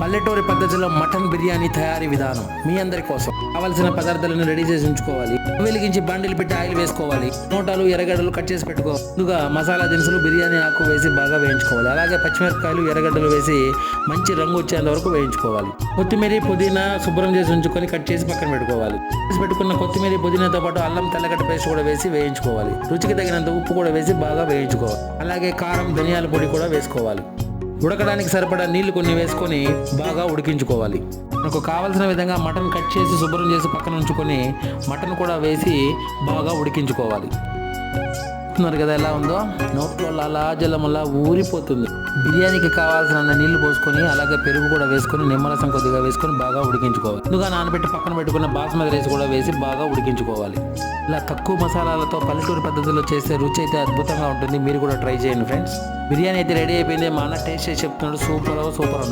పల్లెటూరి పద్ధతిలో మటన్ బిర్యానీ తయారీ విధానం మీ అందరి కోసం. కావలసిన పదార్థాలను రెడీ చేసి ఉంచుకోవాలి. వెలిగించి బండిలు పెట్టి ఆయిల్ వేసుకోవాలి. టమోటాలు, ఎర్రగడ్డలు కట్ చేసి పెట్టుకోవాలి. ముందుగా మసాలా దినుసులు, బిర్యానీ ఆకు వేసి బాగా వేయించుకోవాలి. అలాగే పచ్చిమిరపకాయలు, ఎర్రగడ్డలు వేసి మంచి రంగు వచ్చేంత వరకు వేయించుకోవాలి. కొత్తిమీర, పుదీనా శుభ్రం చేసి ఉంచుకొని కట్ చేసి పక్కన పెట్టుకోవాలి. పెట్టుకున్న కొత్తిమీర, పుదీనాతో పాటు అల్లం తెల్లగడ్డ పేస్ట్ కూడా వేసి వేయించుకోవాలి. రుచికి తగినంత ఉప్పు కూడా వేసి బాగా వేయించుకోవాలి. అలాగే కారం, ధనియాల పొడి కూడా వేసుకోవాలి. ఉడకడానికి సరిపడా నీళ్లు కొన్ని వేసుకొని బాగా ఉడికించుకోవాలి. మనకు కావలసిన విధంగా మటన్ కట్ చేసి శుభ్రం చేసి పక్కన ఉంచుకొని మటన్ కూడా వేసి బాగా ఉడికించుకోవాలి. చూస్తున్నారు కదా ఎలా ఉందో, నోట్లో అలా జలం అలా ఊరిపోతుంది. బిర్యానీకి కావాల్సిన నీళ్లు పోసుకొని అలాగే పెరుగు కూడా వేసుకొని నిమ్మరసం కొద్దిగా వేసుకొని బాగా ఉడికించుకోవాలి. ముందుగా నానబెట్టి పక్కన పెట్టుకున్న బాస్మతి రైస్ కూడా వేసి బాగా ఉడికించుకోవాలి. ఇలా తక్కువ మసాలాలతో పల్లెటూరు పద్ధతిలో చేసే రుచి అయితే అద్భుతంగా ఉంటుంది. మీరు కూడా ట్రై చేయండి ఫ్రెండ్స్. బిర్యానీ అయితే రెడీ అయిపోయింది. మా అన్న టేస్ట్ చేసి చెప్తున్నాడు, సూపర్ ఉంది.